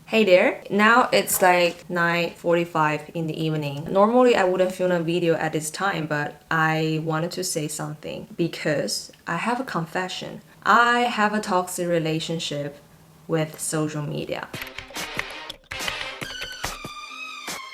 Hey there! Now it's like 9:45 in the evening. Normally I wouldn't film a video at this time, but I wanted to say something because I have a confession. I have a toxic relationship with social media.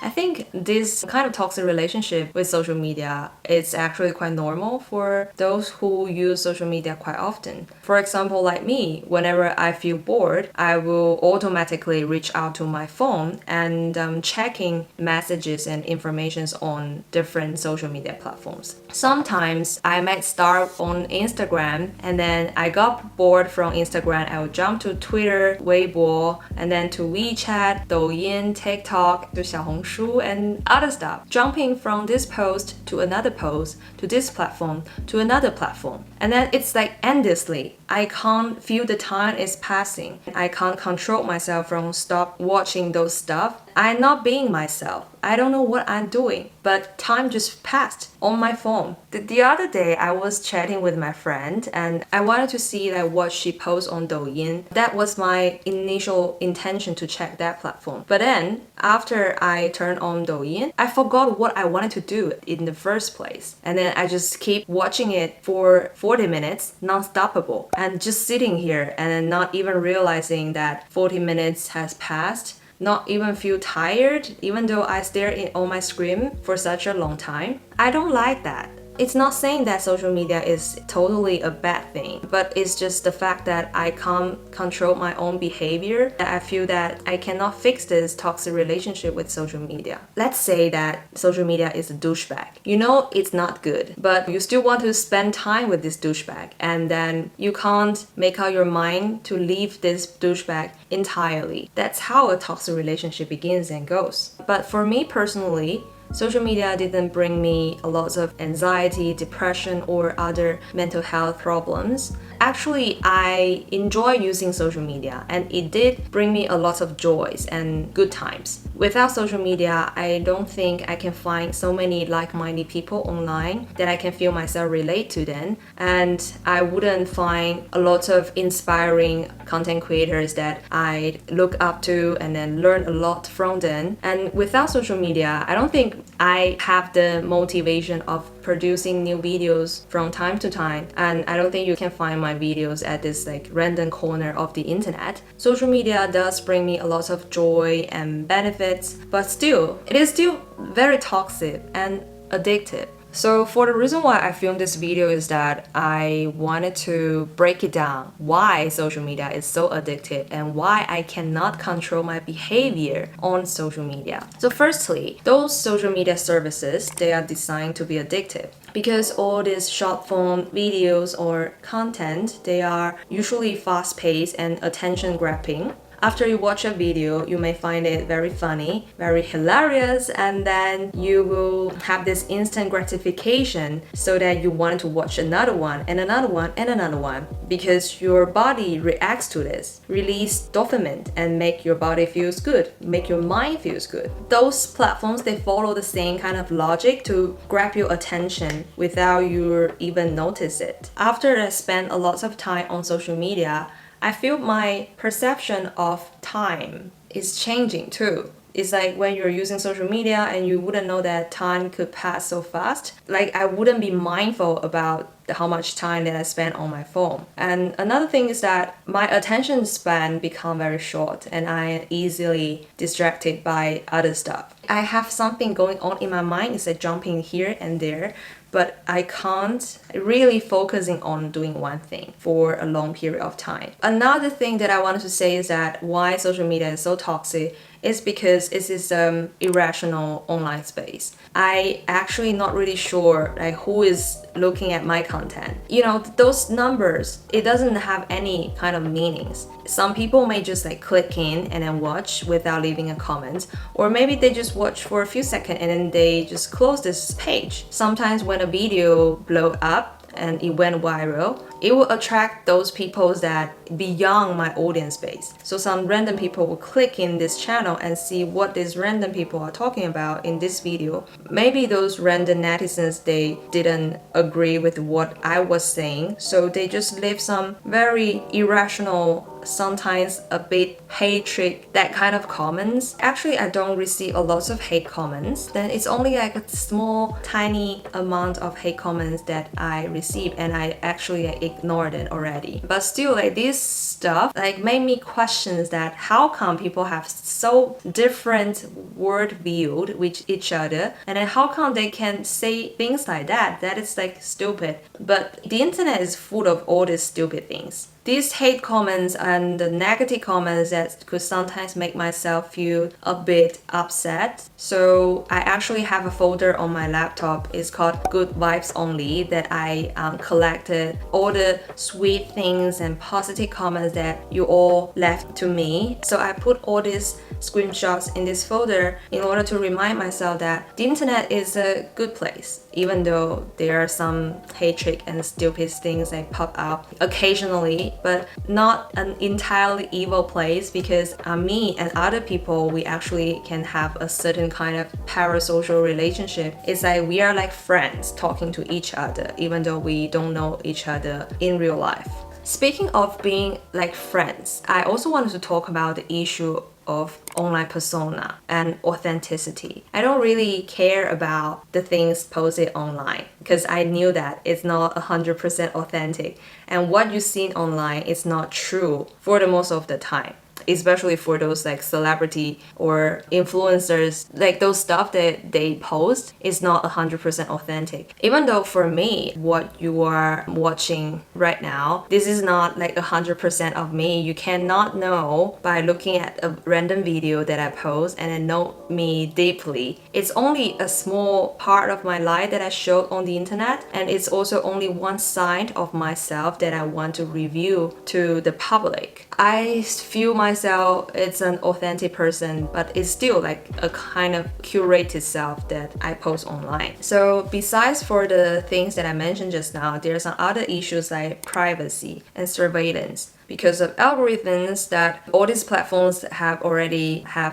I think this kind of toxic relationship with social media is actually quite normal for those who use social media quite often. For example, like me, whenever I feel bored, I will automatically reach out to my phone and checking messages and informations on different social media platforms. Sometimes I might start on Instagram and then I got bored from Instagram, I would jump to Twitter, Weibo, and then to WeChat, Douyin, TikTok, to 小红书 and other stuff, jumping from this post to another post, to this platform, to another platform. And then it's like endlessly. I can't feel the time is passing. I can't control myself from stop watching those stuff. I'm not being myself. I don't know what I'm doing, but time just passed on my phone. The other day, I was chatting with my friend and I wanted to see like what she posts on Douyin. That was my initial intention to check that platform. But then, after I turned on Douyin, I forgot what I wanted to do in the first place. And then I just keep watching it for 40 minutes, non-stoppable, and just sitting here and not even realizing that 40 minutes has passed. Not even feel tired, even though I stare on my screen for such a long time. I don't like that. It's not saying that social media is totally a bad thing, but it's just the fact that I can't control my own behavior, that I feel that I cannot fix this toxic relationship with social media. Let's say that social media is a douchebag. You know it's not good, but you still want to spend time with this douchebag, and then you can't make up your mind to leave this douchebag entirely. That's how a toxic relationship begins and goes. But for me personally, social media didn't bring me a lot of anxiety, depression, or other mental health problems. Actually, I enjoy using social media and it did bring me a lot of joys and good times. Without social media, I don't think I can find so many like-minded people online that I can feel myself relate to them, and I wouldn't find a lot of inspiring content creators that I look up to and then learn a lot from them. And without social media, I don't think I have the motivation of producing new videos from time to time, and I don't think you can find my videos at this like random corner of the internet. Social media does bring me a lot of joy and benefits, but still, it is still very toxic and addictive. So for the reason why I filmed this video is that I wanted to break it down why social media is so addictive and why I cannot control my behavior on social media. So firstly, those social media services, they are designed to be addictive because all these short form videos or content, they are usually fast-paced and attention-grabbing. After you watch a video, you may find it very funny, very hilarious, and then you will have this instant gratification so that you want to watch another one and another one and another one because your body reacts to this, release dopamine and make your body feels good, make your mind feels good. Those platforms, they follow the same kind of logic to grab your attention without you even notice it. After I spend a lot of time on social media, I feel my perception of time is changing too. It's like when you're using social media and you wouldn't know that time could pass so fast. Like I wouldn't be mindful about how much time that I spend on my phone. And another thing is that my attention span become very short and I am easily distracted by other stuff. I have something going on in my mind, it's like jumping here and there, but I can't really focusing on doing one thing for a long period of time. Another thing that I wanted to say is that why social media is so toxic is because it is irrational online space. I actually not really sure like who is looking at my content. You know, those numbers, it doesn't have any kind of meanings. Some people may just like click in and then watch without leaving a comment, or maybe they just watch for a few seconds and then they just close this page. Sometimes when a video blow up and it went viral, it will attract those people that beyond my audience base. So some random people will click in this channel and see what these random people are talking about in this video. Maybe those random netizens, they didn't agree with what I was saying, so they just leave some very irrational sometimes a bit hatred, that kind of comments. Actually, I don't receive a lot of hate comments. Then it's only like a small, tiny amount of hate comments that I receive, and I actually ignored it already. But still, like this stuff like made me question that how come people have so different word viewed with each other, and then how come they can say things like that? That is like stupid. But the internet is full of all these stupid things. These hate comments and the negative comments that could sometimes make myself feel a bit upset. So I actually have a folder on my laptop. It's called Good Vibes Only, that I collected all the sweet things and positive comments that you all left to me. So I put all these screenshots in this folder in order to remind myself that the internet is a good place, even though there are some hatred and stupid things that pop out occasionally, but not an entirely evil place, because me and other people, we actually can have a certain kind of parasocial relationship. It's like we are like friends talking to each other, even though we don't know each other in real life. Speaking of being like friends, I also wanted to talk about the issue of online persona and authenticity. I don't really care about the things posted online because I knew that it's not 100% authentic, and what you see online is not true for the most of the time. Especially for those like celebrity or influencers, like those stuff that they post is not 100% authentic. Even though for me, what you are watching right now, this is not like 100% of me. You cannot know by looking at a random video that I post and then know me deeply. It's only a small part of my life that I showed on the internet, and it's also only one side of myself that I want to review to the public. I feel myself it's an authentic person, but it's still like a kind of curated self that I post online. So besides for the things that I mentioned just now, there are some other issues like privacy and surveillance. Because of algorithms that all these platforms have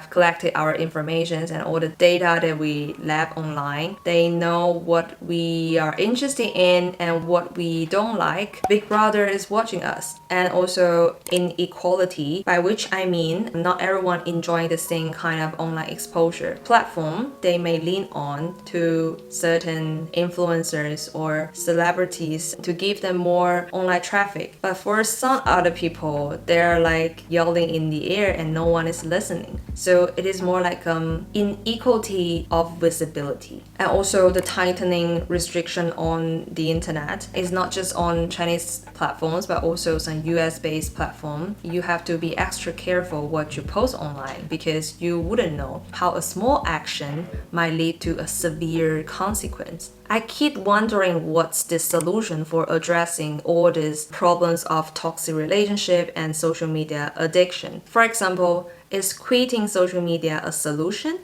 collected our information and all the data that we left online. They know what we are interested in and what we don't like. Big Brother is watching us. And also inequality, by which I mean not everyone enjoying the same kind of online exposure. Platform they may lean on to certain influencers or celebrities to give them more online traffic. But for some other people, they're like yelling in the air and no one is listening. So it is more like inequality of visibility. And also the tightening restriction on the internet is not just on Chinese platforms, but also some US-based platform. You have to be extra careful what you post online, because you wouldn't know how a small action might lead to a severe consequence. I keep wondering what's the solution for addressing all these problems of toxic relationship and social media addiction. For example, is quitting social media a solution?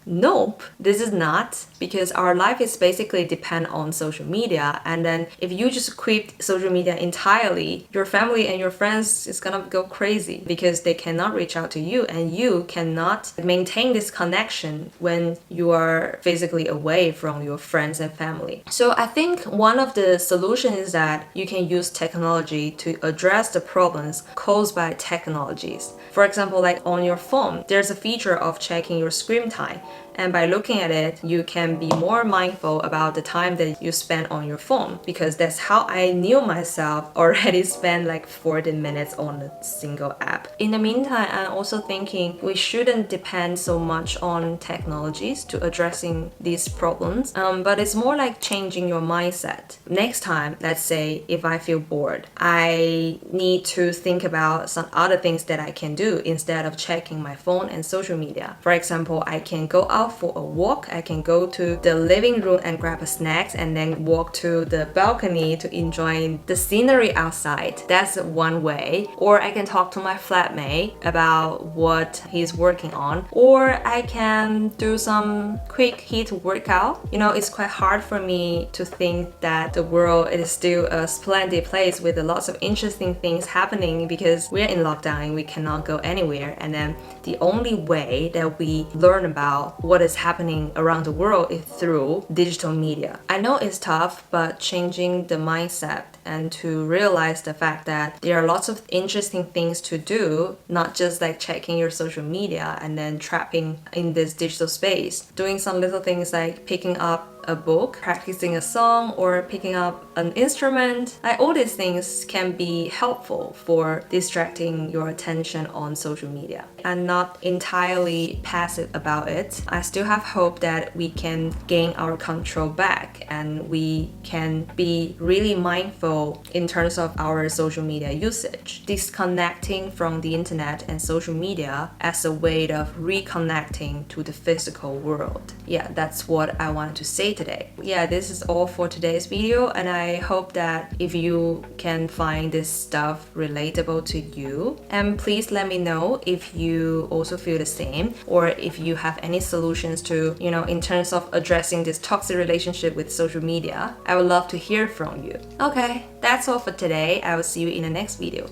Nope, this is not, because our life is basically depend on social media, and then if you just quit social media entirely, your family and your friends is gonna go crazy because they cannot reach out to you, and you cannot maintain this connection when you are physically away from your friends and family. So I think one of the solutions is that you can use technology to address the problems caused by technologies. For example, like on your phone, there's a feature of checking your screen time. And by looking at it, you can be more mindful about the time that you spend on your phone, because that's how I knew myself already spent like 40 minutes on a single app. In the meantime, I'm also thinking we shouldn't depend so much on technologies to addressing these problems, but it's more like changing your mindset. Next time, let's say if I feel bored, I need to think about some other things that I can do instead of checking my phone and social media. For example, I can go out for a walk. I can go to the living room and grab a snack and then walk to the balcony to enjoy the scenery outside. That's one way. Or I can talk to my flatmate about what he's working on. Or I can do some quick HIIT workout. You know, it's quite hard for me to think that the world is still a splendid place with lots of interesting things happening, because we're in lockdown and we cannot go anywhere. And then the only way that we learn about what is happening around the world is through digital media. I know it's tough, but changing the mindset and to realize the fact that there are lots of interesting things to do, not just like checking your social media and then trapping in this digital space. Doing some little things like picking up a book, practicing a song, or picking up an instrument. Like all these things can be helpful for distracting your attention on social media. I'm not entirely passive about it. I still have hope that we can gain our control back and we can be really mindful in terms of our social media usage. Disconnecting from the internet and social media as a way of reconnecting to the physical world. Yeah, that's what I wanted to say today. Yeah, this is all for today's video, and I hope that if you can find this stuff relatable to you, and please let me know if you also feel the same, or if you have any solutions to, in terms of addressing this toxic relationship with social media. I would love to hear from you. Okay, that's all for today. I will see you in the next video.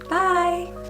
Bye!